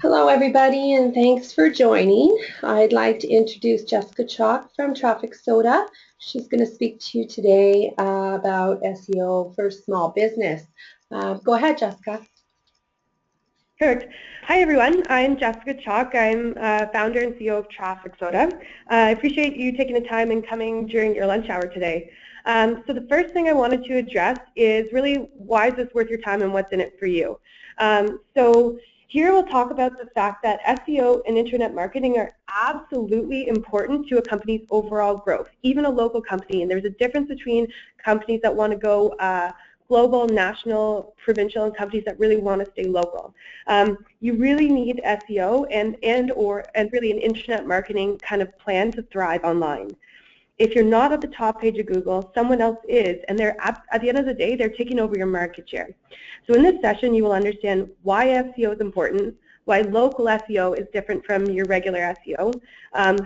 Hello everybody, and thanks for joining. I'd like to introduce Jessica Chalk from TrafficSoda. She's going to speak to you today about SEO for small business. Go ahead, Jessica. Perfect. Hi everyone, I'm Jessica Chalk. I'm founder and CEO of TrafficSoda. I appreciate you taking the time and coming during your lunch hour today. So the first thing I wanted to address is really why is this worth your time and what's in it for you. So here we'll talk about the fact that SEO and internet marketing are absolutely important to a company's overall growth, even a local company. And there's a difference between companies that want to go global, national, provincial, and companies that really want to stay local. You really need SEO and really an internet marketing kind of plan to thrive online. If you're not at the top page of Google, someone else is, and they're at the end of the day, they're taking over your market share. So in this session, you will understand why SEO is important, why local SEO is different from your regular SEO,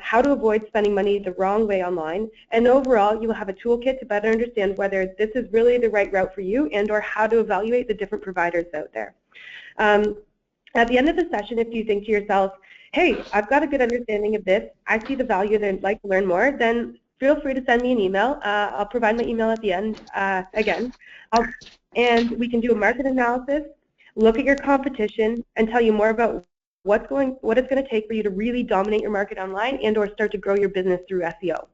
how to avoid spending money the wrong way online, and overall you will have a toolkit to better understand whether this is really the right route for you and or how to evaluate the different providers out there. At the end of the session, if you think to yourself, hey, I've got a good understanding of this, I see the value and I'd like to learn more, then feel free to send me an email. I'll provide my email at the end again, and we can do a market analysis, look at your competition, and tell you more about what it's going to take for you to really dominate your market online and or start to grow your business through SEO.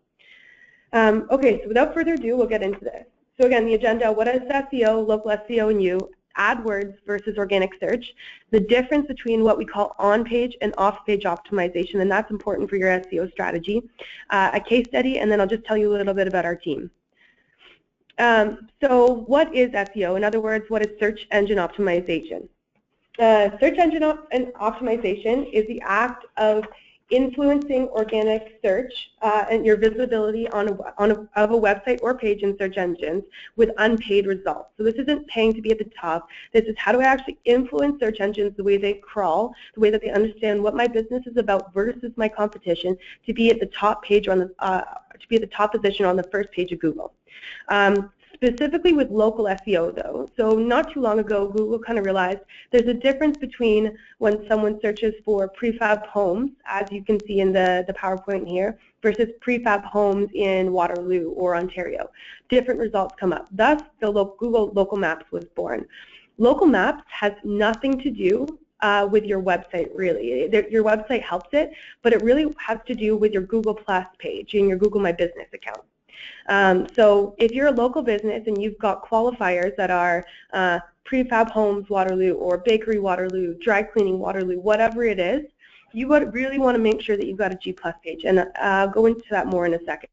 Okay, so without further ado, we'll get into this. So again, the agenda, what is SEO, local SEO and you, AdWords versus organic search, the difference between what we call on-page and off-page optimization, and that's important for your SEO strategy, a case study, and then I'll just tell you a little bit about our team. So what is SEO? In other words, what is search engine optimization? Search engine optimization is the act of influencing organic search and your visibility of a website or page in search engines with unpaid results. So this isn't paying to be at the top. This is how do I actually influence search engines, the way they crawl, the way that they understand what my business is about versus my competition, to be at the top page on the top position on the first page of Google. Specifically with local SEO though, so not too long ago Google kind of realized there's a difference between when someone searches for prefab homes, as you can see in the PowerPoint here, versus prefab homes in Waterloo or Ontario. Different results come up. Thus, the Google Local Maps was born. Local Maps has nothing to do with your website, really. Your website helps it, but it really has to do with your Google Plus page and your Google My Business account. So if you're a local business and you've got qualifiers that are prefab homes Waterloo or bakery Waterloo, dry cleaning Waterloo, whatever it is, you would really want to make sure that you've got a G+ page, and I'll go into that more in a second.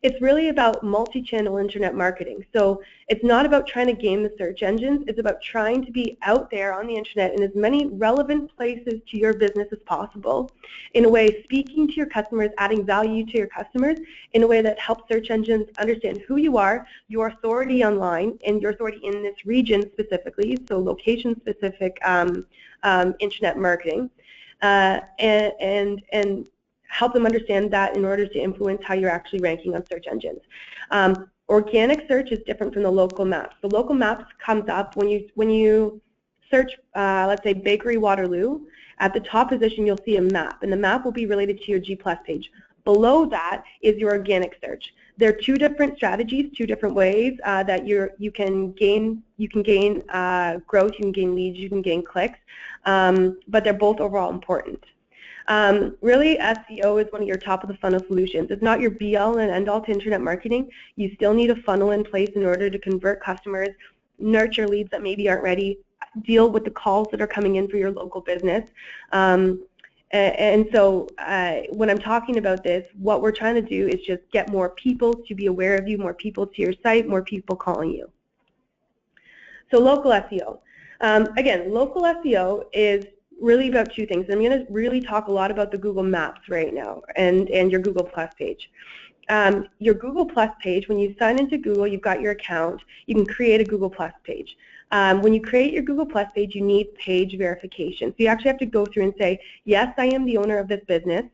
It's really about multi-channel internet marketing. So it's not about trying to game the search engines, it's about trying to be out there on the internet in as many relevant places to your business as possible, in a way speaking to your customers, adding value to your customers, in a way that helps search engines understand who you are, your authority online, and your authority in this region specifically, so location-specific internet marketing, and help them understand that in order to influence how you're actually ranking on search engines. Organic search is different from the local maps. The local maps comes up when you search, let's say, bakery Waterloo. At the top position, you'll see a map, and the map will be related to your G+ page. Below that is your organic search. There are two different strategies, two different ways that you can gain growth, you can gain leads, you can gain clicks, but they're both overall important. Really, SEO is one of your top of the funnel solutions. It's not your be-all and end-all to internet marketing. You still need a funnel in place in order to convert customers, nurture leads that maybe aren't ready, deal with the calls that are coming in for your local business. And so when I'm talking about this, what we're trying to do is just get more people to be aware of you, more people to your site, more people calling you. So local SEO. Again, local SEO is really about two things. I'm going to really talk a lot about the Google Maps right now and your Google Plus page. Your Google Plus page, when you sign into Google, you've got your account, you can create a Google Plus page. When you create your Google Plus page, you need page verification. So you actually have to go through and say, yes, I am the owner of this business.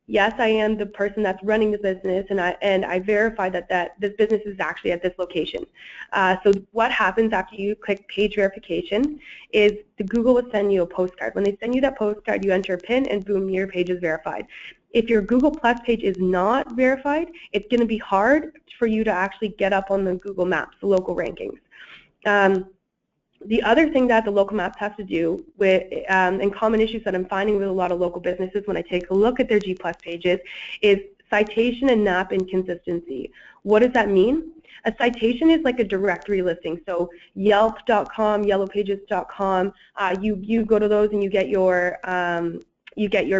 yes, I am the person that's running the business, and I verify that this business is actually at this location. So what happens after you click page verification is the Google will send you a postcard. When they send you that postcard, you enter a PIN, and boom, your page is verified. If your Google Plus page is not verified, it's going to be hard for you to actually get up on the Google Maps, the local rankings. The other thing that the local maps has to do with, and common issues that I'm finding with a lot of local businesses when I take a look at their G+ pages, is citation and NAP inconsistency. What does that mean? A citation is like a directory listing. So Yelp.com, YellowPages.com, you go to those and you get your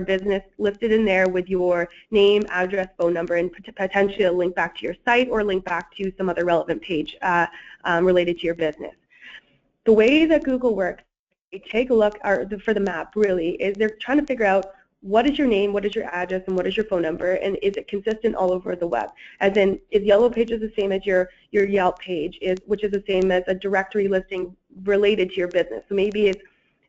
business listed in there with your name, address, phone number, and potentially a link back to your site or a link back to some other relevant page related to your business. The way that Google works, they take a look for the map really, is they're trying to figure out what is your name, what is your address, and what is your phone number, and is it consistent all over the web? As in, is Yellow Pages the same as your Yelp page, which is the same as a directory listing related to your business? So maybe it's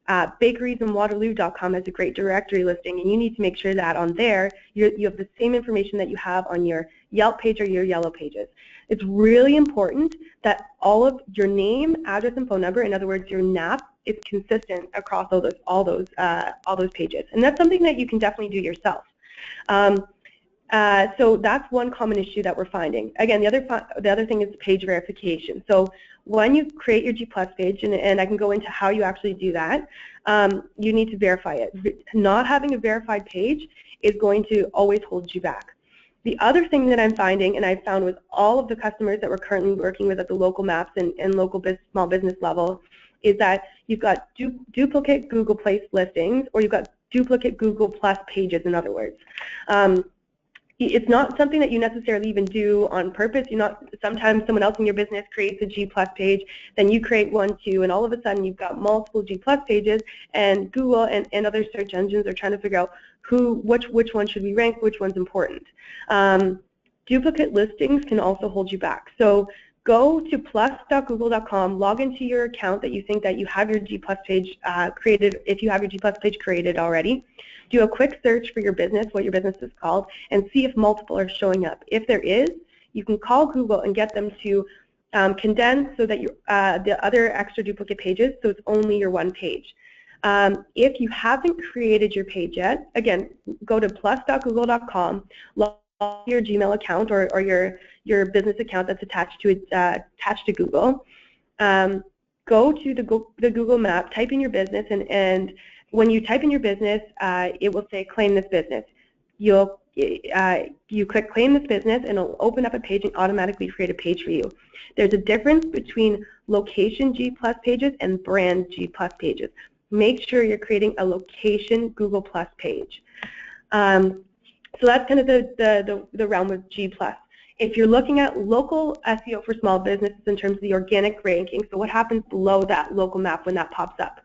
bakeriesinwaterloo.com has a great directory listing, and you need to make sure that on there you have the same information that you have on your Yelp page or your Yellow Pages. It's really important that all of your name, address, and phone number, in other words, your NAP, is consistent across all those pages, and that's something that you can definitely do yourself. So that's one common issue that we're finding. Again, the other thing is page verification. So when you create your G+ page, and I can go into how you actually do that, you need to verify it. Not having a verified page is going to always hold you back. The other thing that I'm finding, and I've found with all of the customers that we're currently working with at the local maps and local small business level, is that you've got duplicate Google Place listings, or you've got duplicate Google Plus pages, in other words. It's not something that you necessarily even do on purpose. Sometimes someone else in your business creates a G+ page, then you create one too, and all of a sudden you've got multiple G+ pages, and Google and other search engines are trying to figure out which one should we rank, which one's important. Duplicate listings can also hold you back. So go to plus.google.com, log into your account that you think that you have your G+ page created, if you have your G+ page created already. Do a quick search for your business, what your business is called, and see if multiple are showing up. If there is, you can call Google and get them to condense so that the other extra duplicate pages, so it's only your one page. If you haven't created your page yet, again, go to plus.google.com, log your Gmail account or your business account that's attached to Google. Go to the Google map, type in your business, and when you type in your business, it will say claim this business. You click claim this business, and it'll open up a page and automatically create a page for you. There's a difference between location G+ pages and brand G+ pages. Make sure you're creating a location Google Plus page. So that's kind of the realm of G+. If you're looking at local SEO for small businesses in terms of the organic ranking, so what happens below that local map when that pops up?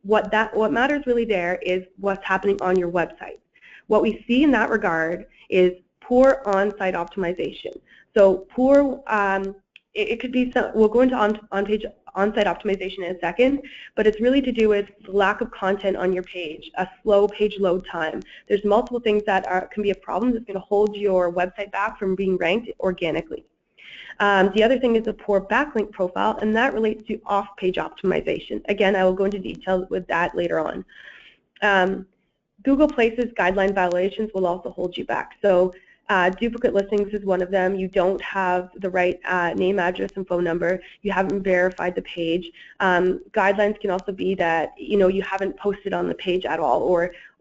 What matters really there is what's happening on your website. What we see in that regard is poor on-site optimization. So poor, it could be we'll go into on-site optimization in a second, but it's really to do with the lack of content on your page, a slow page load time. There's multiple things that can be a problem that's going to hold your website back from being ranked organically. The other thing is a poor backlink profile, and that relates to off-page optimization. Again, I will go into details with that later on. Google Places guideline violations will also hold you back. So duplicate listings is one of them. You don't have the right name, address, and phone number. You haven't verified the page. Guidelines can also be that you haven't posted on the page at all,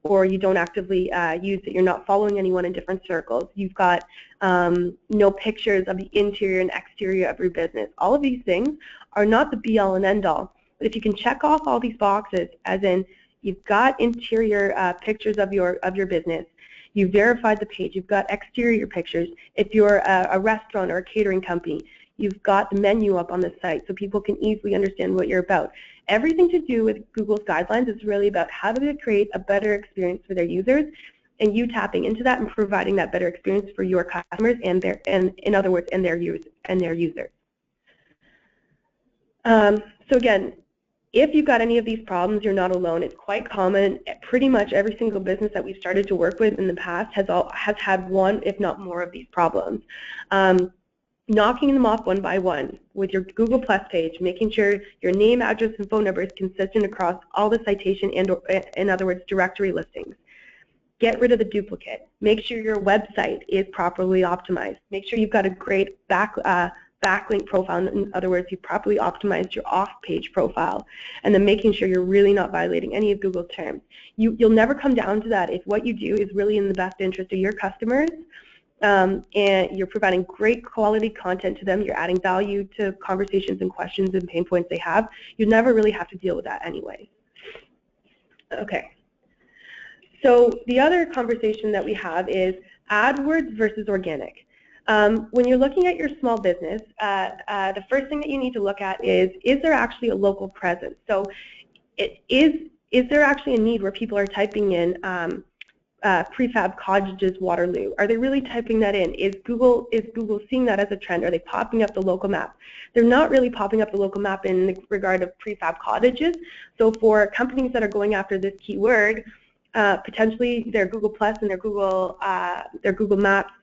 or you don't actively use it. You're not following anyone in different circles. You've got no pictures of the interior and exterior of your business. All of these things are not the be-all and end-all. But if you can check off all these boxes, as in you've got interior pictures of your business, you've verified the page, you've got exterior pictures. If you're a restaurant or a catering company, you've got the menu up on the site so people can easily understand what you're about. Everything to do with Google's guidelines is really about how do they create a better experience for their users, and you tapping into that and providing that better experience for your customers and in other words, their users. So again, If you've got any of these problems, you're not alone. It's quite common. Pretty much every single business that we've started to work with in the past has had one, if not more, of these problems. Knocking them off one by one with your Google Plus page, making sure your name, address, and phone number is consistent across all the citation and, in other words, directory listings. Get rid of the duplicate. Make sure your website is properly optimized. Make sure you've got a great backlink profile. In other words, you've properly optimized your off-page profile, and then making sure you're really not violating any of Google's terms. You'll never come down to that if what you do is really in the best interest of your customers, and you're providing great quality content to them, you're adding value to conversations and questions and pain points they have. You never really have to deal with that anyway. Okay. So the other conversation that we have is AdWords versus organic. When you're looking at your small business, the first thing that you need to look at is there actually a local presence? So is there actually a need where people are typing in prefab cottages Waterloo? Are they really typing that in? Is Google seeing that as a trend? Are they popping up the local map? They're not really popping up the local map in the regard of prefab cottages. So for companies that are going after this keyword, potentially their Google Plus and their Google Maps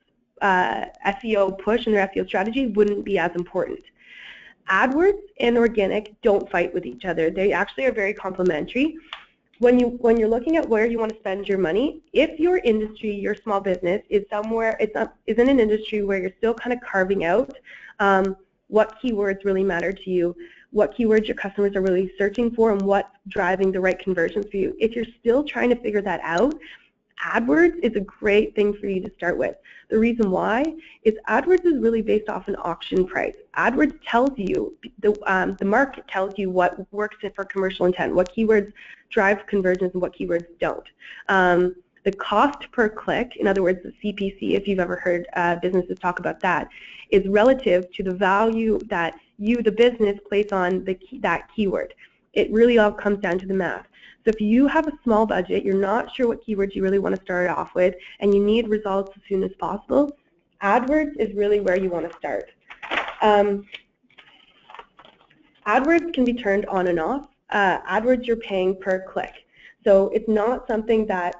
SEO push and their SEO strategy wouldn't be as important. AdWords and organic don't fight with each other. They actually are very complementary. When you're looking at where you want to spend your money, if your industry, your small business is in an industry where you're still kind of carving out what keywords really matter to you, what keywords your customers are really searching for, and what's driving the right conversions for you. If you're still trying to figure that out, AdWords is a great thing for you to start with. The reason why is AdWords is really based off an auction price. AdWords tells you, the market tells you what works for commercial intent, what keywords drive conversions and what keywords don't. The cost per click, in other words, the CPC, if you've ever heard businesses talk about that, is relative to the value that you, the business, place on that keyword. It really all comes down to the math. So if you have a small budget, you're not sure what keywords you really want to start off with, and you need results as soon as possible, AdWords is really where you want to start. AdWords can be turned on and off. AdWords you're paying per click. So it's not something that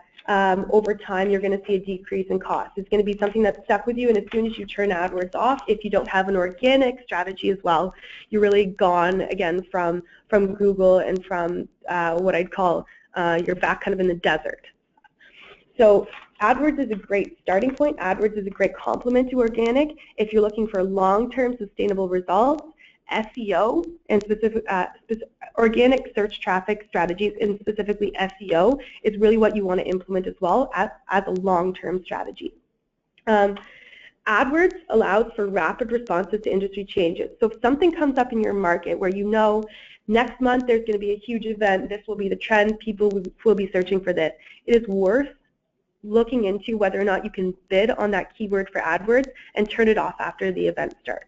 over time you're going to see a decrease in cost. It's going to be something that's stuck with you, and as soon as you turn AdWords off, if you don't have an organic strategy as well, you're really gone again from Google and from what I'd call you're back kind of in the desert. So AdWords is a great starting point. AdWords is a great complement to organic. If you're looking for long-term sustainable results, SEO and organic search traffic strategies, and specifically SEO, is really what you want to implement as well as a long-term strategy. AdWords allows for rapid responses to industry changes. So if something comes up in your market where you know next month there's going to be a huge event, this will be the trend, people will be searching for this, it is worth looking into whether or not you can bid on that keyword for AdWords and turn it off after the event starts.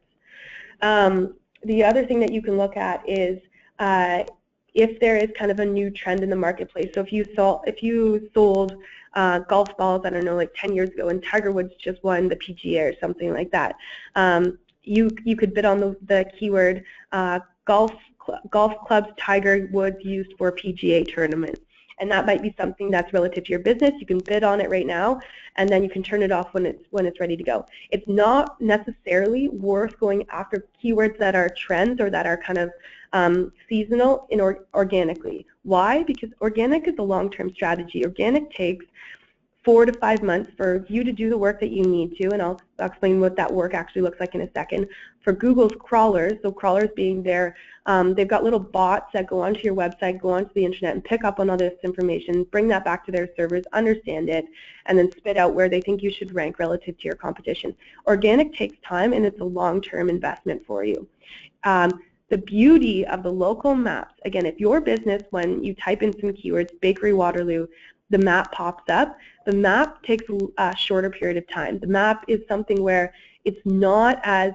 The other thing that you can look at is if there is kind of a new trend in the marketplace. So if you sold golf balls, I don't know, like 10 years ago, and Tiger Woods just won the PGA or something like that, you could bid on the keyword golf clubs Tiger Woods used for PGA tournament. And that might be something that's relative to your business. You can bid on it right now, and then you can turn it off when it's ready to go. It's not necessarily worth going after keywords that are trends or that are kind of seasonal organically. Why? Because organic is a long-term strategy. Organic takes 4 to 5 months for you to do the work that you need to, and I'll explain what that work actually looks like in a second. For Google's crawlers, so crawlers being their, they've got little bots that go onto your website, go onto the internet, and pick up on all this information, bring that back to their servers, understand it, and then spit out where they think you should rank relative to your competition. Organic takes time, and it's a long-term investment for you. The beauty of the local maps, again, if your business, when you type in some keywords, Bakery Waterloo, the map pops up, the map takes a shorter period of time. The map is something where it's not as,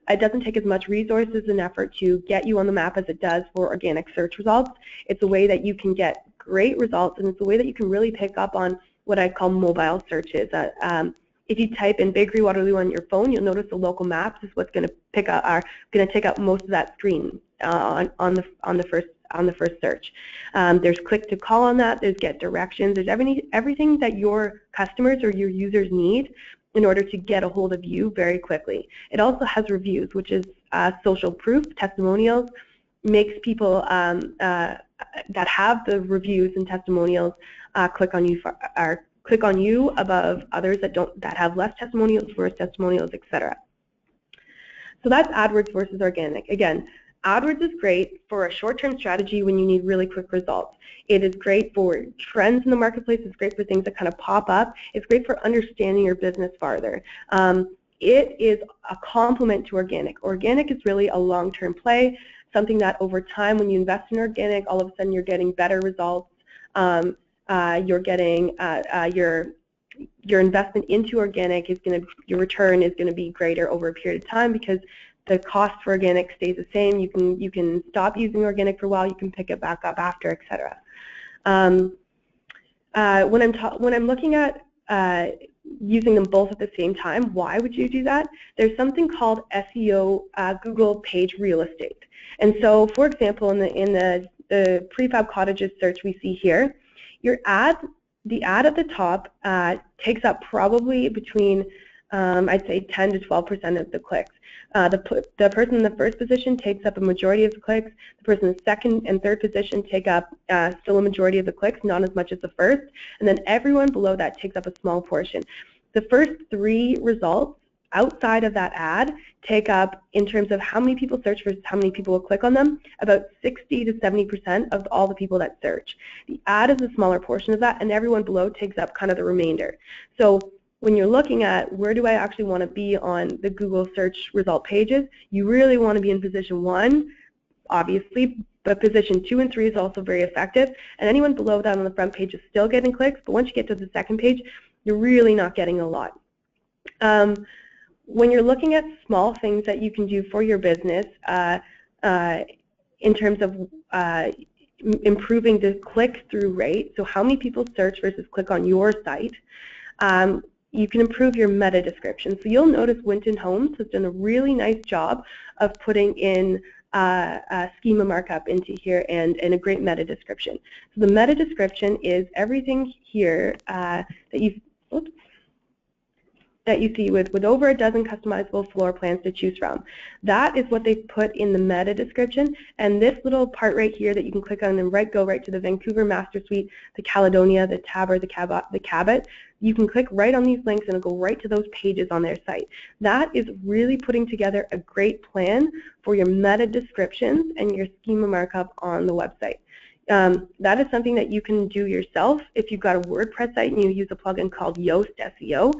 it doesn't take as much resources and effort to get you on the map as it does for organic search results. It's a way that you can get great results, and it's a way that you can really pick up on what I call mobile searches. If you type in Bakery Waterloo on your phone, you'll notice the local maps is what's going to pick up, are going to take up most of that screen on the first search. There's click to call on that. There's get directions. There's everything that your customers or your users need in order to get a hold of you very quickly. It also has reviews, which is social proof, testimonials, makes people that have the reviews and testimonials click on you above others that have less testimonials, worse testimonials, etc. So that's AdWords versus organic. Again, AdWords is great for a short-term strategy when you need really quick results. It is great for trends in the marketplace. It's great for things that kind of pop up. It's great for understanding your business farther. It is a complement to organic. Organic is really a long-term play, something that over time when you invest in organic, all of a sudden you're getting better results. You're getting your investment into organic your return is going to be greater over a period of time because the cost for organic stays the same. You can stop using organic for a while. You can pick it back up after, etc. When I'm looking at using them both at the same time, why would you do that? There's something called SEO Google page real estate. And so, for example, in the prefab cottages search we see here, the ad at the top takes up probably between, I'd say, 10 to 12% of the clicks. The person in the first position takes up a majority of the clicks. The person in the second and third position take up still a majority of the clicks, not as much as the first. And then everyone below that takes up a small portion. The first three results outside of that ad take up, in terms of how many people search versus how many people will click on them, about 60 to 70% of all the people that search. The ad is a smaller portion of that, and everyone below takes up kind of the remainder. So when you're looking at where do I actually want to be on the Google search result pages, you really want to be in position 1, obviously, but position 2 and 3 is also very effective. And anyone below that on the front page is still getting clicks, but once you get to the second page, you're really not getting a lot. When you're looking at small things that you can do for your business in terms of improving the click-through rate, so how many people search versus click on your site, you can improve your meta description. So you'll notice Winton Homes has done a really nice job of putting in a schema markup into here and a great meta description. So the meta description is everything here that you see with over a dozen customizable floor plans to choose from. That is what they've put in the meta description, and this little part right here that you can click on and go right to the Vancouver Master Suite, the Caledonia, the Tabor, the Cabot, you can click right on these links and it'll go right to those pages on their site. That is really putting together a great plan for your meta descriptions and your schema markup on the website. That is something that you can do yourself if you've got a WordPress site and you use a plugin called Yoast SEO.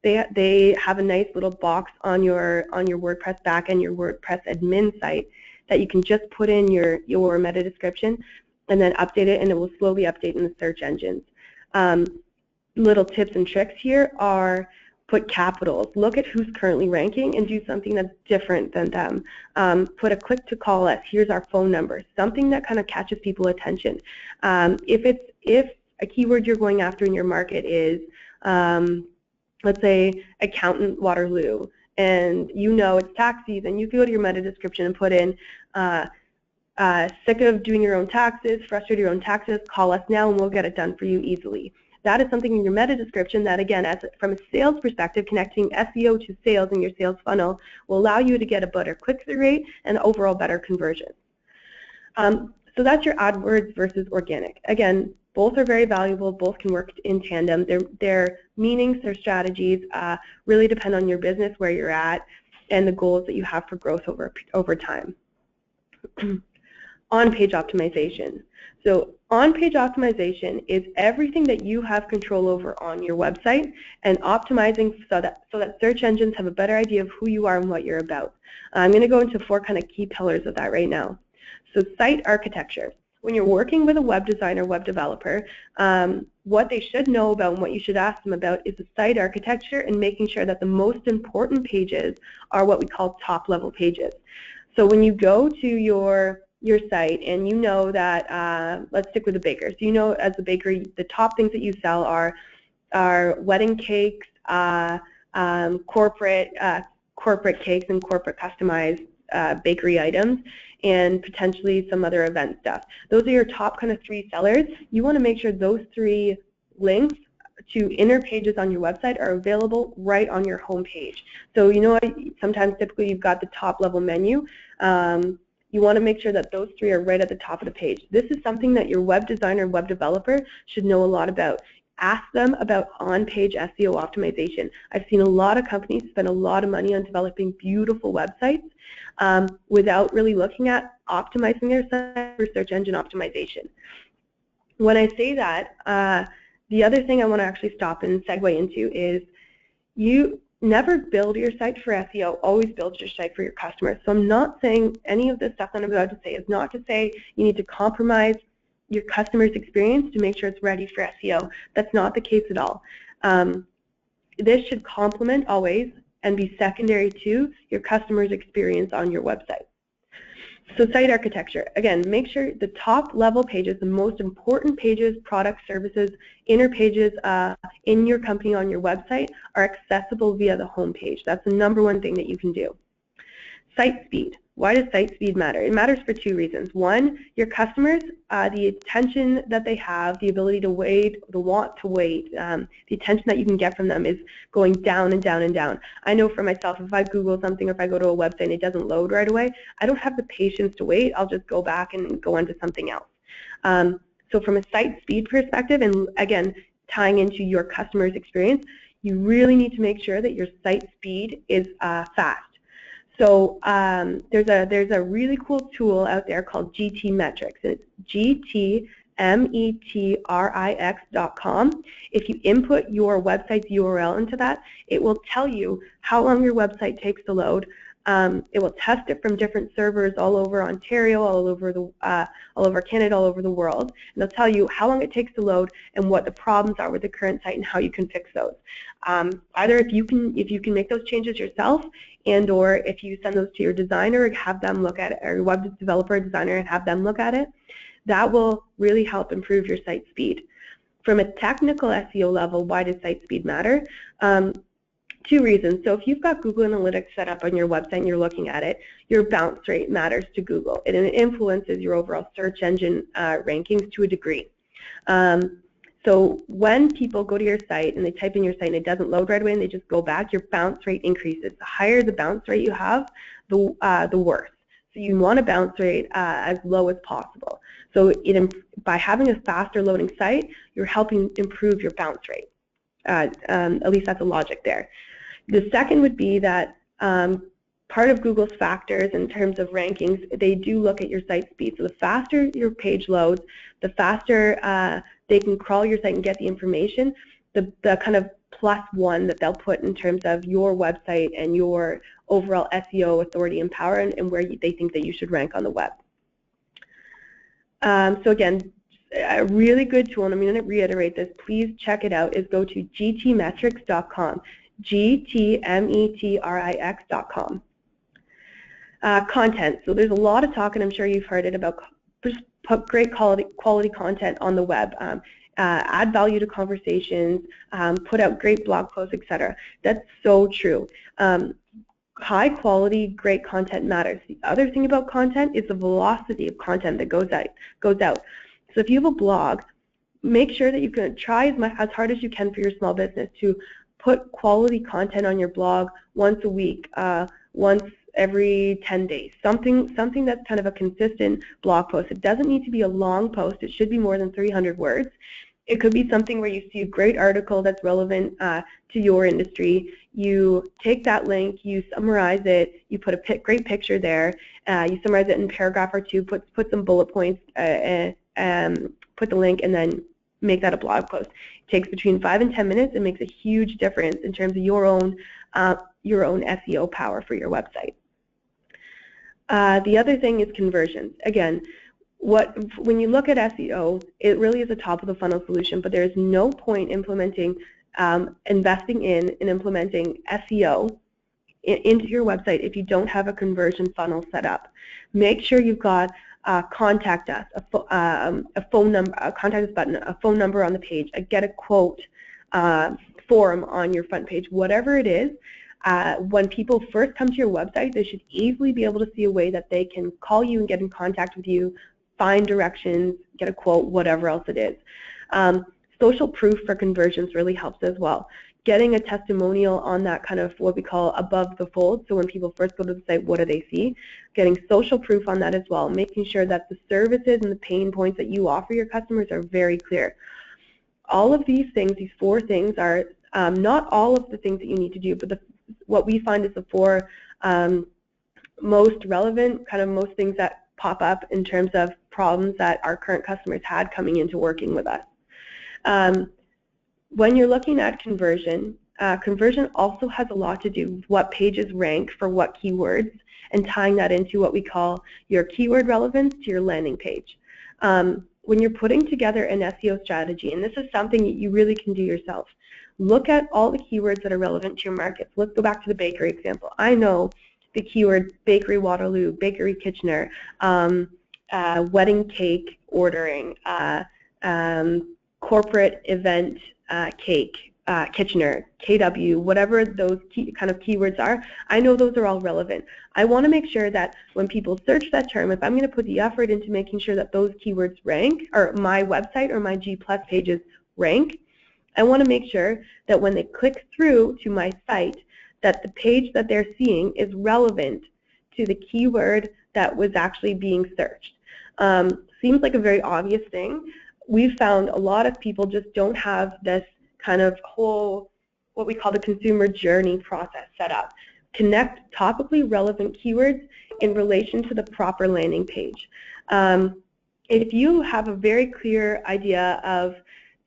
They have a nice little box on your WordPress back and your WordPress admin site that you can just put in your meta description and then update it, and it will slowly update in the search engines. Little tips and tricks here are put capitals. Look at who's currently ranking and do something that's different than them. Put a click to call us. Here's our phone number. Something that kind of catches people's attention. If a keyword you're going after in your market is let's say accountant Waterloo, and you know it's tax season, you can go to your meta description and put in sick of doing your own taxes, frustrated your own taxes, call us now and we'll get it done for you easily. That is something in your meta description that, again, from a sales perspective, connecting SEO to sales in your sales funnel will allow you to get a better click-through rate and overall better conversion. So that's your AdWords versus organic. Again, both are very valuable. Both can work in tandem. Their meanings, their strategies really depend on your business, where you're at, and the goals that you have for growth over time. On-page optimization. So on-page optimization is everything that you have control over on your website and optimizing so that search engines have a better idea of who you are and what you're about. I'm going to go into 4 kind of key pillars of that right now. So site architecture. When you're working with a web designer, web developer, what they should know about and what you should ask them about is the site architecture and making sure that the most important pages are what we call top-level pages. So when you go to your site and you know that, let's stick with the bakers. You know, as a bakery, the top things that you sell are wedding cakes, corporate cakes, and corporate customized bakery items. and potentially some other event stuff. Those are your top kind of 3 sellers. You want to make sure those 3 links to inner pages on your website are available right on your home page. So you know, sometimes typically you've got the top level menu. You want to make sure that those 3 are right at the top of the page. This is something that your web designer, web developer should know a lot about. Ask them about on-page SEO optimization. I've seen a lot of companies spend a lot of money on developing beautiful websites without really looking at optimizing their site for search engine optimization. When I say that, the other thing I want to actually stop and segue into is you never build your site for SEO, always build your site for your customers. So I'm not saying any of this stuff that I'm about to say is not to say you need to compromise your customer's experience to make sure it's ready for SEO. That's not the case at all. This should complement always and be secondary to your customer's experience on your website. So site architecture, again, make sure the top level pages, the most important pages, products, services, inner pages in your company on your website are accessible via the home page. That's the #1 thing that you can do. Site speed. Why does site speed matter? It matters for 2 reasons. One, your customers, the attention that they have, the ability to wait, the want to wait, the attention that you can get from them is going down and down and down. I know for myself, if I Google something or if I go to a website and it doesn't load right away, I don't have the patience to wait. I'll just go back and go on to something else. So from a site speed perspective, and again, tying into your customer's experience, you really need to make sure that your site speed is fast. So there's a really cool tool out there called GT Metrics. It's GTmetrix.com. If you input your website's URL into that, it will tell you how long your website takes to load. It will test it from different servers all over Ontario, all over Canada, all over the world, and they'll tell you how long it takes to load and what the problems are with the current site and how you can fix those. Either if you can make those changes yourself, and or if you send those to your designer, have them look at it, or your web developer or designer, and have them look at it, that will really help improve your site speed. From a technical SEO level, why does site speed matter? 2 reasons. So if you've got Google Analytics set up on your website and you're looking at it, your bounce rate matters to Google. It influences your overall search engine rankings to a degree. So when people go to your site and they type in your site and it doesn't load right away and they just go back, your bounce rate increases. The higher the bounce rate you have, the worse. So you want a bounce rate as low as possible. So by having a faster loading site, you're helping improve your bounce rate. At least that's the logic there. The second would be that part of Google's factors in terms of rankings, they do look at your site speed. So the faster your page loads, the faster they can crawl your site and get the information, the kind of +1 that they'll put in terms of your website and your overall SEO authority and power, and where they think that you should rank on the web. So again, a really good tool, and I'm going to reiterate this, please check it out, is go to gtmetrix.com, GTmetrix.com. Content. So there's a lot of talk, and I'm sure you've heard it, about put great quality content on the web, add value to conversations, put out great blog posts, etc. That's so true. High quality, great content matters. The other thing about content is the velocity of content that goes out. So if you have a blog, make sure that you can try as hard as you can for your small business to put quality content on your blog once a week, once every 10 days, something that's kind of a consistent blog post. It doesn't need to be a long post. It should be more than 300 words. It could be something where you see a great article that's relevant to your industry. You take that link, you summarize it, you put a great picture there, you summarize it in a paragraph or 2, put some bullet points, put the link, and then make that a blog post. It takes between 5 and 10 minutes and makes a huge difference in terms of your own SEO power for your website. The other thing is conversions. Again, when you look at SEO, it really is a top of the funnel solution, but there is no point investing in and implementing SEO into your website if you don't have a conversion funnel set up. Make sure you've got contact us, a phone number, a contact us button, a phone number on the page, a get a quote form on your front page, whatever it is. when people first come to your website, they should easily be able to see a way that they can call you and get in contact with you, find directions, get a quote, whatever else it is. Social proof for conversions really helps as well. Getting a testimonial on that kind of what we call above the fold, so when people first go to the site, what do they see? Getting social proof on that as well, making sure that the services and the pain points that you offer your customers are very clear. All of these things, these 4 things are not all of the things that you need to do, but what we find is the 4 most relevant, kind of most things that pop up in terms of problems that our current customers had coming into working with us. When you're looking at conversion, conversion also has a lot to do with what pages rank for what keywords and tying that into what we call your keyword relevance to your landing page. When you're putting together an SEO strategy, and this is something that you really can do yourself, look at all the keywords that are relevant to your markets. Let's go back to the bakery example. I know the keywords bakery Waterloo, bakery Kitchener, wedding cake ordering, corporate event cake, Kitchener, KW, whatever those kind of keywords are, I know those are all relevant. I want to make sure that when people search that term, if I'm going to put the effort into making sure that those keywords rank, or my website or my G+ pages rank, I want to make sure that when they click through to my site, that the page that they're seeing is relevant to the keyword that was actually being searched. Seems like a very obvious thing. We've found a lot of people just don't have this kind of whole, what we call the consumer journey process set up. Connect topically relevant keywords in relation to the proper landing page. If you have a very clear idea of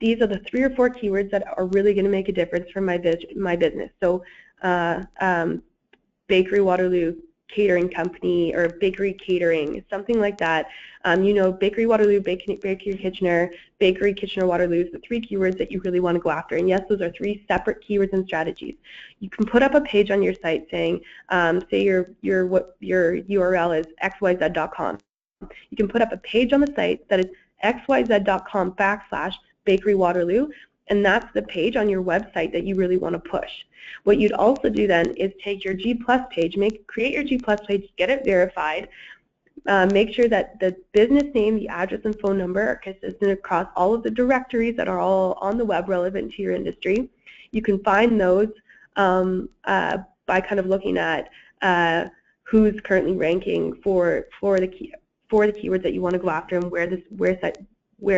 these are the 3 or 4 keywords that are really going to make a difference for my business. So bakery Waterloo, catering company, or bakery catering, something like that. You know, bakery Waterloo, bakery Kitchener, bakery Kitchener Waterloo is the 3 keywords that you really want to go after. And yes, those are 3 separate keywords and strategies. You can put up a page on your site saying, say your URL is xyz.com. You can put up a page on the site that is xyz.com/bakery Waterloo, and that's the page on your website that you really want to push. What you'd also do then is take your G+ page, create your G+ page, get it verified, make sure that the business name, the address, and phone number are consistent across all of the directories that are all on the web relevant to your industry. You can find those by kind of looking at who's currently ranking for the keywords that you want to go after and where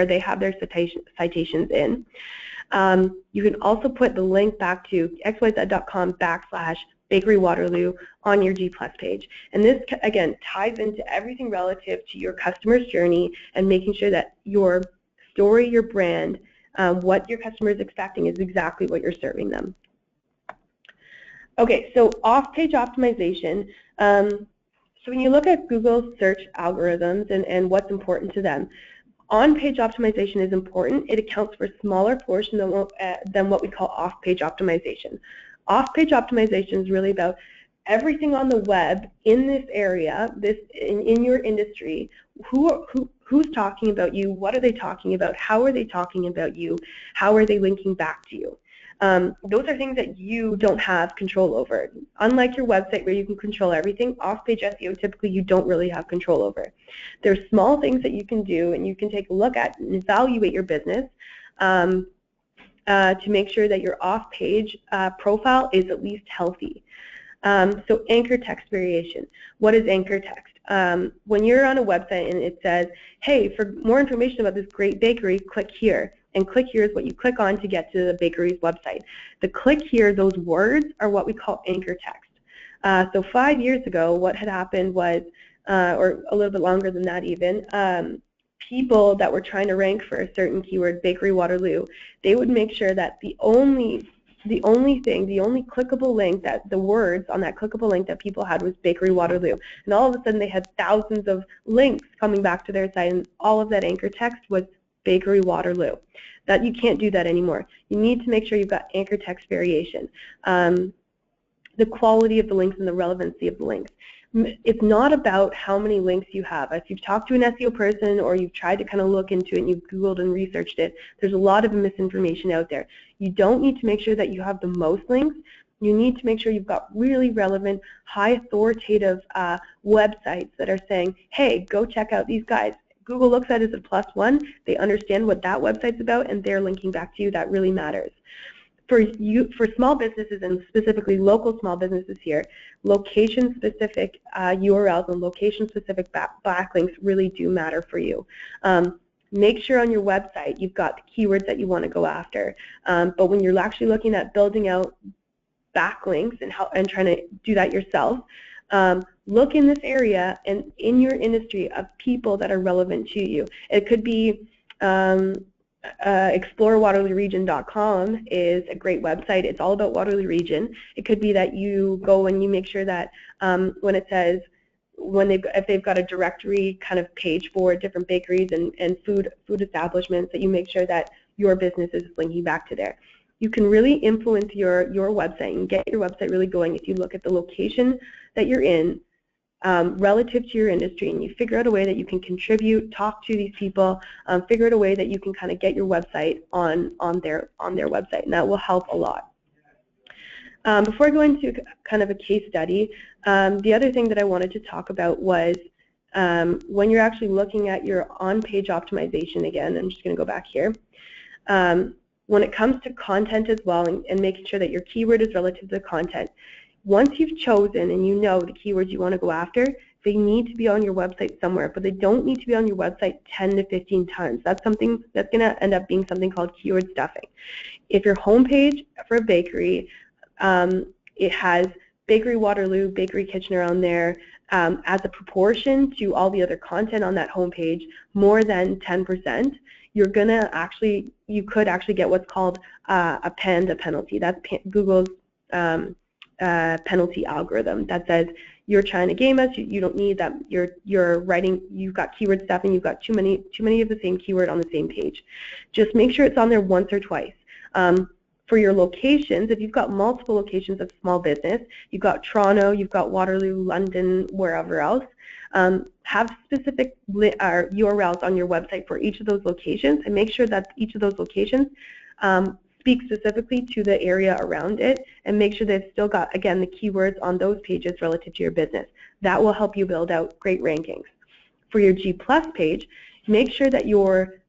they have their citations in. You can also put the link back to xyz.com/bakery Waterloo on your G+ page. And this, again, ties into everything relative to your customer's journey and making sure that your story, your brand, what your customer is expecting is exactly what you're serving them. Okay, so off-page optimization. So when you look at Google's search algorithms and what's important to them, on-page optimization is important. It accounts for a smaller portion than what we call off-page optimization. Off-page optimization is really about everything on the web in this area, in your industry. Who's talking about you? What are they talking about? How are they talking about you? How are they linking back to you? Those are things that you don't have control over. Unlike your website where you can control everything, off-page SEO typically you don't really have control over. There's small things that you can do and you can take a look at and evaluate your business to make sure that your off-page profile is at least healthy. So anchor text variation. What is anchor text? When you're on a website and it says, hey, for more information about this great bakery, click here. And click here is what you click on to get to the bakery's website. The click here, those words are what we call anchor text. So 5 years ago, what had happened was, or a little bit longer than that even, people that were trying to rank for a certain keyword, bakery Waterloo, they would make sure that the only clickable link, that the words on that clickable link that people had was bakery Waterloo. And all of a sudden they had thousands of links coming back to their site and all of that anchor text was bakery Waterloo. That you can't do that anymore. You need to make sure you've got anchor text variation. The quality of the links and the relevancy of the links. It's not about how many links you have. If you've talked to an SEO person or you've tried to kind of look into it and you've Googled and researched it, there's a lot of misinformation out there. You don't need to make sure that you have the most links. You need to make sure you've got really relevant, high authoritative websites that are saying, hey, go check out these guys. Google looks at it as a +1. They understand what that website's about, and they're linking back to you. That really matters. For small businesses, and specifically local small businesses here, location-specific URLs and location-specific backlinks really do matter for you. Make sure on your website you've got the keywords that you want to go after. But when you're actually looking at building out backlinks and trying to do that yourself, look in this area and in your industry of people that are relevant to you. It could be explorewaterlooregion.com is a great website. It's all about Waterloo Region. It could be that you go and you make sure that when it says, if they've got a directory kind of page for different bakeries and food establishments, that you make sure that your business is linking back to there. You can really influence your website and get your website really going if you look at the location that you're in relative to your industry, and you figure out a way that you can contribute, talk to these people, figure out a way that you can kind of get your website on their website, and that will help a lot. Before I go into kind of a case study, the other thing that I wanted to talk about was when you're actually looking at your on-page optimization, again, I'm just going to go back here. When it comes to content as well, and making sure that your keyword is relative to the content, once you've chosen and you know the keywords you want to go after, they need to be on your website somewhere, but they don't need to be on your website 10 to 15 times. That's something that's going to end up being something called keyword stuffing. If your homepage for a bakery, it has Bakery Waterloo, Bakery Kitchener on there as a proportion to all the other content on that homepage, more than 10%, you could actually get what's called a panda penalty. That's Google's penalty algorithm that says you're trying to game us. You don't need that. You're writing. You've got keyword stuffing. You've got too many of the same keyword on the same page. Just make sure it's on there once or twice. For your locations, if you've got multiple locations of small business, you've got Toronto, you've got Waterloo, London, wherever else, have specific URLs on your website for each of those locations, and make sure that each of those locations speak specifically to the area around it, and make sure they've still got, again, the keywords on those pages relative to your business. That will help you build out great rankings. For your G+ page, make sure that your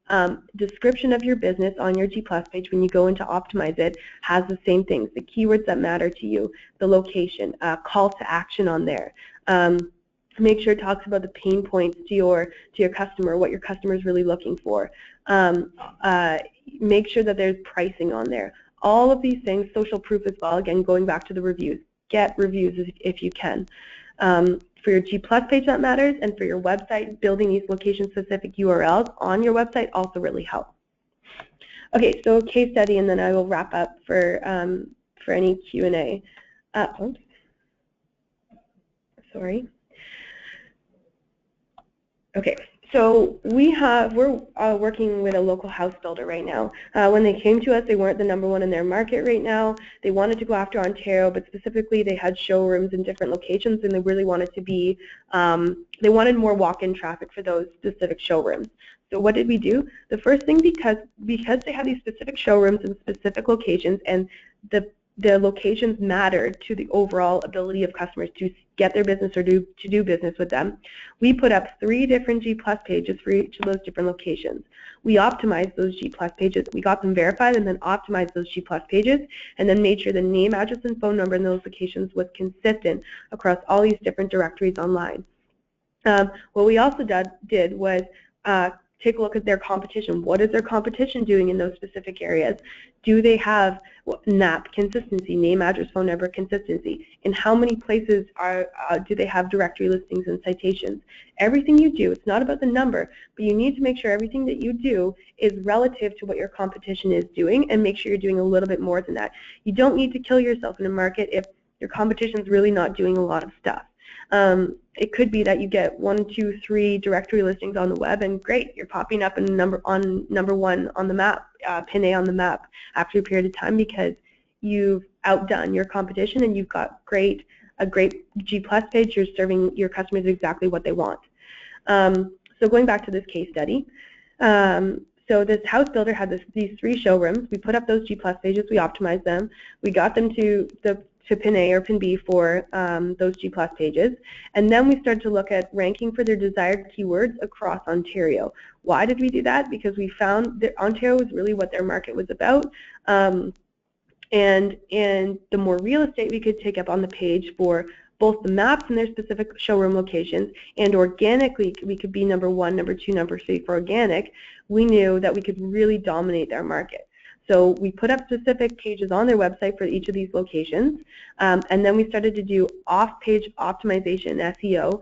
description of your business on your G+ page, when you go into optimize it, has the same things, the keywords that matter to you, the location, call to action on there. Make sure it talks about the pain points to your customer, what your customer is really looking for. Make sure that there's pricing on there. All of these things, social proof as well, again, going back to the reviews. Get reviews if you can. For your G+ page, that matters, and for your website, building these location-specific URLs on your website also really help. Okay, so case study, and then I will wrap up for any Q&A. Oops. Sorry. Okay, so we're working with a local house builder right now. When they came to us, they weren't the #1 in their market right now. They wanted to go after Ontario, but specifically they had showrooms in different locations, and they really wanted to be, they wanted more walk-in traffic for those specific showrooms. So what did we do? The first thing, because they had these specific showrooms in specific locations, and the locations mattered to the overall ability of customers to get their business or to do business with them, we put up 3 different G+ pages for each of those different locations. We optimized those G+ pages. We got them verified and then optimized those G+ pages, and then made sure the name, address, and phone number in those locations was consistent across all these different directories online. What we also did was take a look at their competition. What is their competition doing in those specific areas? Do they have NAP consistency, name, address, phone number consistency? In how many places do they have directory listings and citations? Everything you do, it's not about the number, but you need to make sure everything that you do is relative to what your competition is doing, and make sure you're doing a little bit more than that. You don't need to kill yourself in a market if your competition is really not doing a lot of stuff. It could be that you get 1, 2, 3 directory listings on the web, and great, you're popping up in #1 on the map, pin A on the map after a period of time, because you've outdone your competition and you've got a great G+ page. You're serving your customers exactly what they want. So going back to this case study, so this house builder had these 3 showrooms. We put up those G+ pages. We optimized them. We got them to pin A or pin B for those G+ pages. And then we started to look at ranking for their desired keywords across Ontario. Why did we do that? Because we found that Ontario was really what their market was about. And the more real estate we could take up on the page for both the maps and their specific showroom locations, and organically we could be number 1, number 2, number 3 for organic, we knew that we could really dominate their market. So we put up specific pages on their website for each of these locations, and then we started to do off-page optimization, SEO,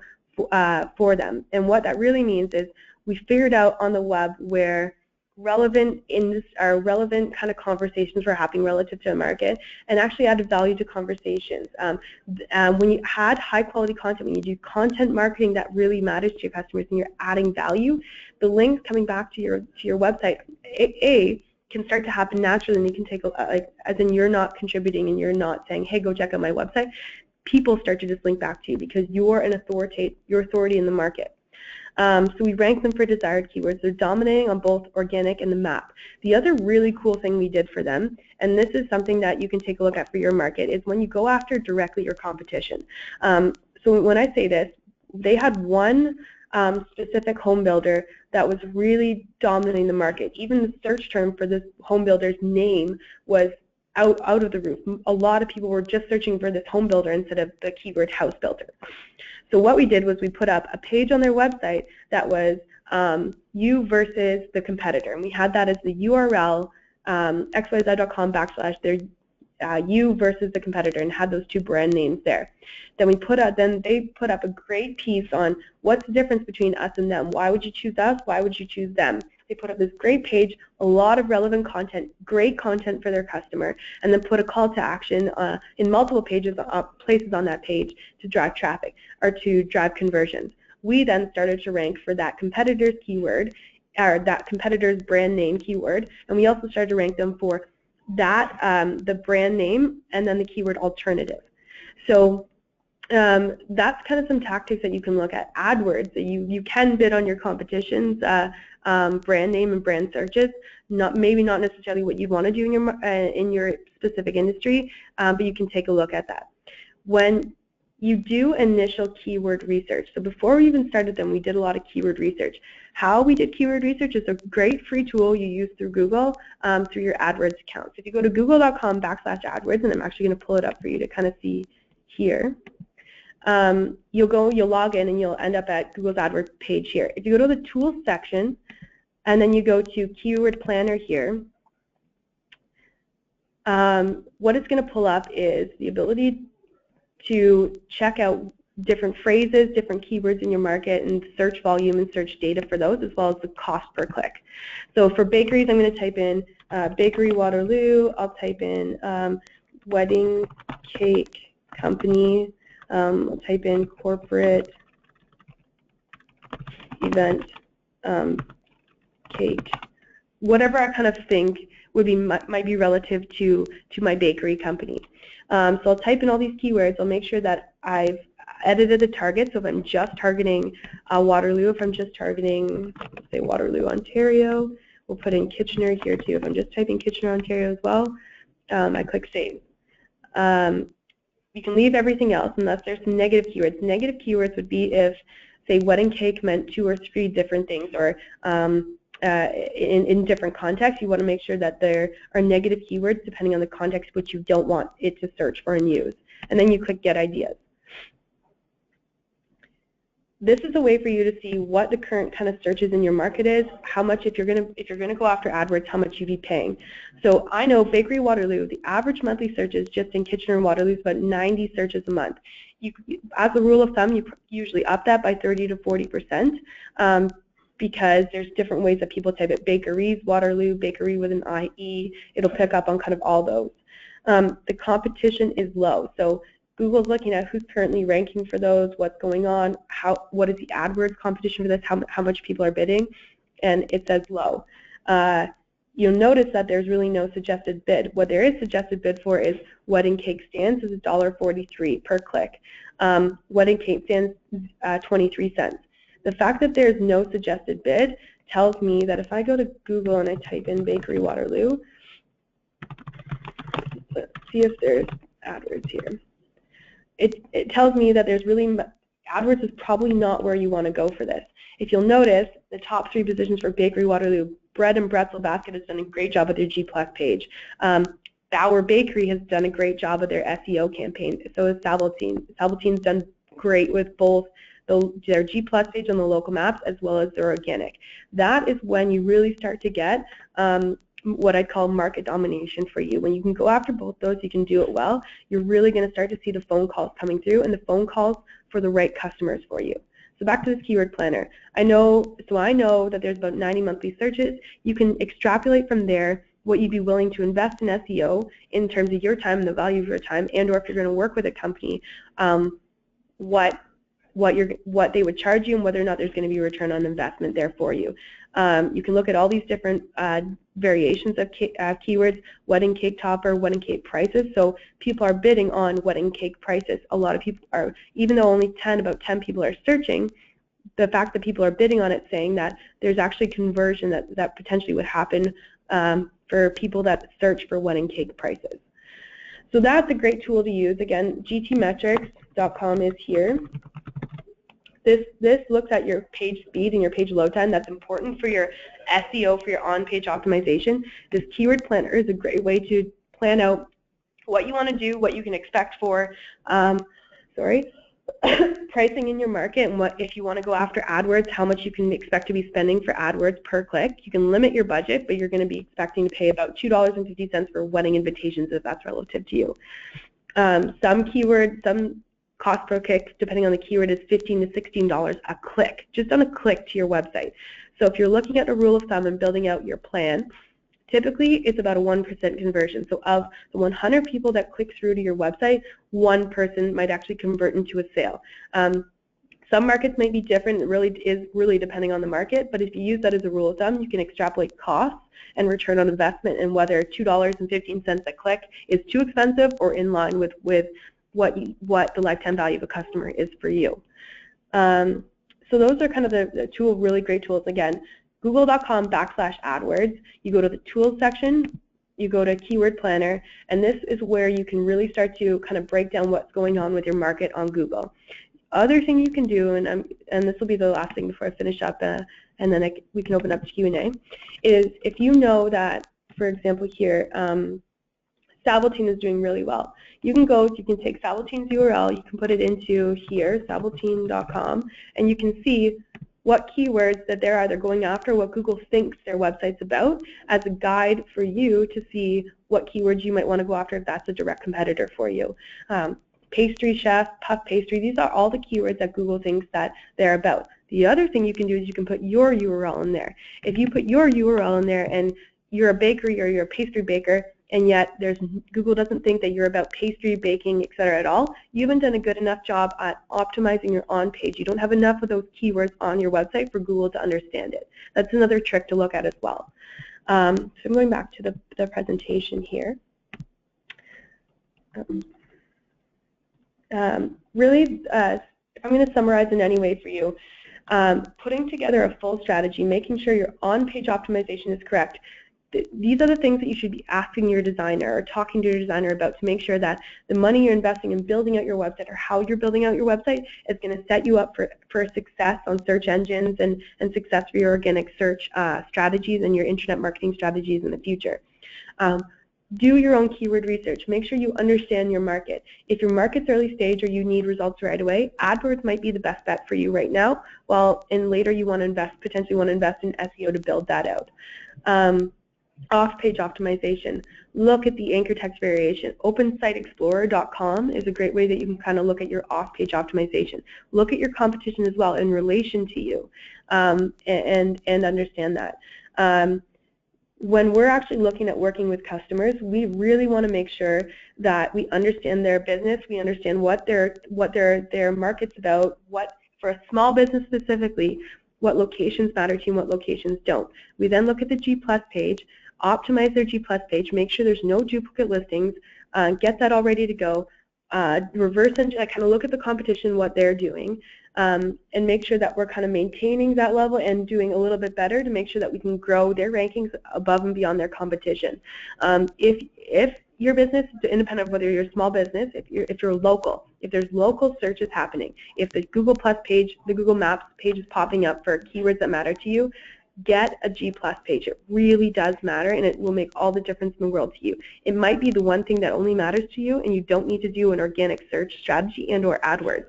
for them. And what that really means is we figured out on the web where relevant kind of conversations were happening relative to a market, and actually added value to conversations. When you had high quality content, when you do content marketing that really matters to your customers and you're adding value, the links coming back to your website can start to happen naturally, and you can take as in you're not contributing and you're not saying, hey, go check out my website. People start to just link back to you because you're an authority in the market. So we rank them for desired keywords. They're dominating on both organic and the map. The other really cool thing we did for them, and this is something that you can take a look at for your market, is when you go after directly your competition. So when I say this, they had one specific home builder that was really dominating the market. Even the search term for this home builder's name was out of the roof. A lot of people were just searching for this home builder instead of the keyword house builder. So what we did was we put up a page on their website that was you versus the competitor, and we had that as the URL, xyz.com / their you versus the competitor, and had those two brand names there. Then they put up a great piece on what's the difference between us and them. Why would you choose us? Why would you choose them? They put up this great page, a lot of relevant content, great content for their customer, and then put a call to action in multiple places on that page to drive traffic or to drive conversions. We then started to rank for that competitor's keyword, or that competitor's brand name keyword, and we also started to rank them for that the brand name and then the keyword alternative. So that's kind of some tactics that you can look at. AdWords, you can bid on your competition's brand name and brand searches. Maybe not necessarily what you want to do in your specific industry, but you can take a look at that. When you do initial keyword research, so before we even started them, we did a lot of keyword research. How we did keyword research is a great free tool you use through Google, through your AdWords account. So if you go to google.com / AdWords, and I'm actually going to pull it up for you to kind of see here. You'll log in and you'll end up at Google's AdWords page here. If you go to the Tools section and then you go to Keyword Planner here, what it's going to pull up is the ability to check out different phrases, different keywords in your market, and search volume and search data for those, as well as the cost per click. So for bakeries, I'm going to type in Bakery Waterloo. I'll type in wedding cake company. I'll type in corporate event cake. Whatever I kind of think would be might be relative to my bakery company. So I'll type in all these keywords. I'll make sure that I've edited the target. So if I'm just targeting Waterloo, if I'm just targeting, say, Waterloo, Ontario, we'll put in Kitchener here too. If I'm just typing Kitchener, Ontario as well, I click Save. You can leave everything else unless there's some negative keywords. Negative keywords would be if, say, wedding cake meant 2 or 3 different things, or in different contexts. You want to make sure that there are negative keywords depending on the context which you don't want it to search for and use. And then you click Get Ideas. This is a way for you to see what the current kind of searches in your market is, how much, if you're gonna go after AdWords, how much you'd be paying. So I know Bakery Waterloo, the average monthly searches just in Kitchener and Waterloo is about 90 searches a month. As a rule of thumb, you usually up that by 30 to 40%, because there's different ways that people type it. Bakeries, Waterloo, bakery with an IE, it'll pick up on kind of all those. The competition is low, so Google's looking at who's currently ranking for those, what's going on, what is the AdWords competition for this, how much people are bidding, and it says low. You'll notice that there's really no suggested bid. What there is suggested bid for is wedding cake stands is $1.43 per click. Wedding cake stands 23 cents. The fact that there's no suggested bid tells me that if I go to Google and I type in Bakery Waterloo, let's see if there's AdWords here. It tells me that there's really, AdWords is probably not where you want to go for this. If you'll notice, the top 3 positions for Bakery Waterloo, Bread and Pretzel Basket has done a great job with their G+ page. Bauer Bakery has done a great job with their SEO campaign. So has Sabaltine. Sabaltine's done great with both their G+ page on the local maps as well as their organic. That is when you really start to get what I'd call market domination for you. When you can go after both those, you can do it well. You're really going to start to see the phone calls coming through, and the phone calls for the right customers for you. So back to this keyword planner. I know that there's about 90 monthly searches. You can extrapolate from there what you'd be willing to invest in SEO in terms of your time and the value of your time, and or if you're going to work with a company, what they would charge you and whether or not there's going to be a return on investment there for you. You can look at all these different variations of keywords, wedding cake topper, wedding cake prices. So people are bidding on wedding cake prices. A lot of people are, even though only about 10 people are searching, the fact that people are bidding on it, saying that there's actually conversion that potentially would happen for people that search for wedding cake prices. So that's a great tool to use. Again, gtmetrics.com is here. This looks at your page speed and your page load time. That's important for your SEO, for your on-page optimization. This keyword planner is a great way to plan out what you want to do, what you can expect for, pricing in your market, and what if you want to go after AdWords, how much you can expect to be spending for AdWords per click. You can limit your budget, but you're going to be expecting to pay about $2.50 for wedding invitations if that's relative to you. Some cost per click, depending on the keyword, is $15 to $16 a click, just on a click to your website. So if you're looking at a rule of thumb and building out your plan, typically it's about a 1% conversion. So of the 100 people that click through to your website, 1 person might actually convert into a sale. Some markets may be different. It really is depending on the market, but if you use that as a rule of thumb, you can extrapolate costs and return on investment and whether $2.15 a click is too expensive or in line with what the lifetime value of a customer is for you. So those are kind of the 2 really great tools. Again, google.com/AdWords, you go to the tools section, you go to keyword planner, and this is where you can really start to kind of break down what's going on with your market on Google. Other thing you can do, and this will be the last thing before I finish up, and then we can open up to Q&A, is if you know that, for example here, Sabaltine is doing really well. You can take Sabaltine's URL, you can put it into here, sabaltine.com, and you can see what keywords that they're either going after, what Google thinks their website's about, as a guide for you to see what keywords you might want to go after if that's a direct competitor for you. Pastry chef, puff pastry, these are all the keywords that Google thinks that they're about. The other thing you can do is you can put your URL in there. If you put your URL in there and you're a bakery or you're a pastry baker, and yet Google doesn't think that you're about pastry, baking, etc. at all, you haven't done a good enough job at optimizing your on-page. You don't have enough of those keywords on your website for Google to understand it. That's another trick to look at as well. So I'm going back to the presentation here. Really, if I'm going to summarize in any way for you, putting together a full strategy, making sure your on-page optimization is correct. These are the things that you should be asking your designer or talking to your designer about to make sure that the money you're investing in building out your website or how you're building out your website is going to set you up for success on search engines and success for your organic search strategies and your internet marketing strategies in the future. Do your own keyword research. Make sure you understand your market. If your market's early stage or you need results right away, AdWords might be the best bet for you right now, while later you want to potentially want to invest in SEO to build that out. Off-page optimization. Look at the anchor text variation. OpenSiteExplorer.com is a great way that you can kind of look at your off-page optimization. Look at your competition as well in relation to you, and understand that. When we're actually looking at working with customers, we really want to make sure that we understand their business, we understand what their market's about, what for a small business specifically, what locations matter to you and what locations don't. We then look at the G+ page, optimize their G+ page, make sure there's no duplicate listings, get that all ready to go, reverse engineer, kind of look at the competition, what they're doing, and make sure that we're kind of maintaining that level and doing a little bit better to make sure that we can grow their rankings above and beyond their competition. If your business, independent of whether you're a small business, if you're local, if there's local searches happening, if the Google Plus page, the Google Maps page is popping up for keywords that matter to you, get a G+ page. It really does matter, and it will make all the difference in the world to you. It might be the one thing that only matters to you, and you don't need to do an organic search strategy and or AdWords.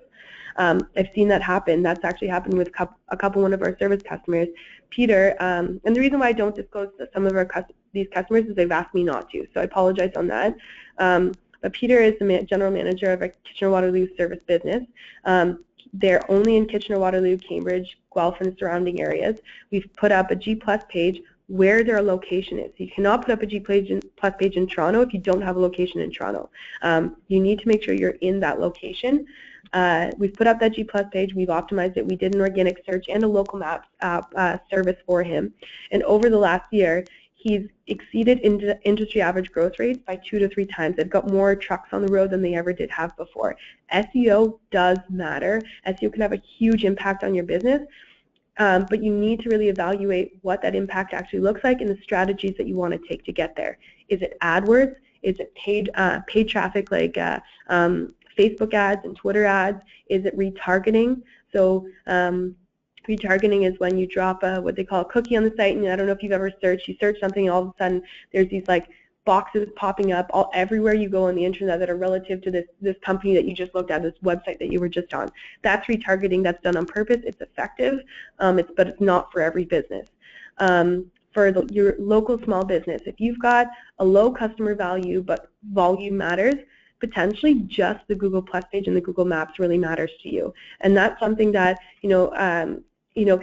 I've seen that happen. That's actually happened with one of our service customers, Peter. And the reason why I don't disclose some of these customers is they've asked me not to, so I apologize on that. But Peter is the general manager of a Kitchener-Waterloo service business. They're only in Kitchener-Waterloo, Cambridge, Guelph, and surrounding areas. We've put up a G+ page where their location is. You cannot put up a G+ page in Toronto if you don't have a location in Toronto. You need to make sure you're in that location. We've put up that G+ page, we've optimized it, we did an organic search and a local maps service for him. And over the last year, he's exceeded industry average growth rates by 2 to 3 times. They've got more trucks on the road than they ever did have before. SEO does matter. SEO can have a huge impact on your business, but you need to really evaluate what that impact actually looks like and the strategies that you want to take to get there. Is it AdWords? Is it paid traffic like Facebook ads and Twitter ads? Is it retargeting? So retargeting is when you drop what they call a cookie on the site, and I don't know if you've ever searched, you search something and all of a sudden there's these like boxes popping up everywhere you go on the internet that are relative to this company that you just looked at, this website that you were just on. That's retargeting. That's done on purpose. It's effective, but it's not for every business. For your local small business, if you've got a low customer value but volume matters, potentially just the Google Plus page and the Google Maps really matters to you, and that's something that can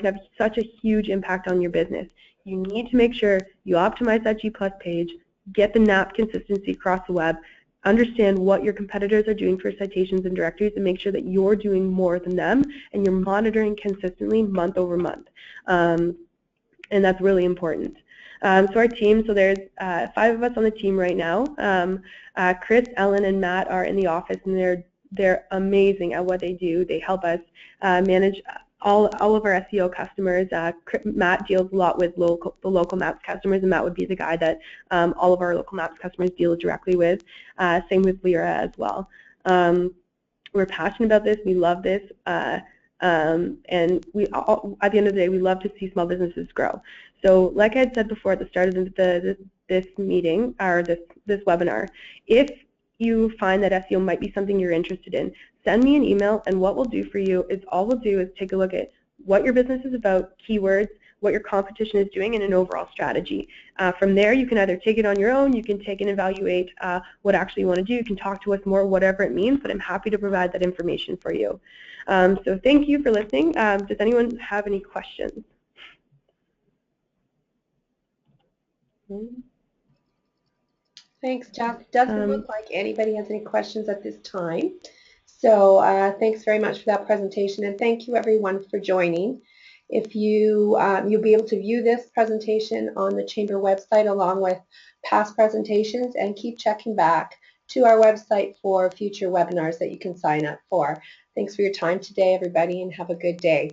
have such a huge impact on your business. You need to make sure you optimize that G+ page, get the NAP consistency across the web, understand what your competitors are doing for citations and directories, and make sure that you're doing more than them and you're monitoring consistently month over month, and that's really important. So our team, so there's 5 of us on the team right now. Chris, Ellen, and Matt are in the office, and they're amazing at what they do. They help us manage all of our SEO customers. Matt deals a lot with the local maps customers, and Matt would be the guy that all of our local maps customers deal directly with. Same with Lyra as well. We're passionate about this. We love this. And at the end of the day, we love to see small businesses grow. So like I had said before at the start of this meeting, or this webinar, if you find that SEO might be something you're interested in, send me an email, and what we'll do for you is take a look at what your business is about, keywords, what your competition is doing, and an overall strategy. From there, you can either take it on your own, you can take and evaluate what actually you want to do, you can talk to us more, whatever it means, but I'm happy to provide that information for you. So thank you for listening. Does anyone have any questions? Thanks, Jeff. Doesn't look like anybody has any questions at this time. So thanks very much for that presentation, and thank you everyone for joining. If you'll be able to view this presentation on the Chamber website along with past presentations, and keep checking back to our website for future webinars that you can sign up for. Thanks for your time today, everybody, and have a good day.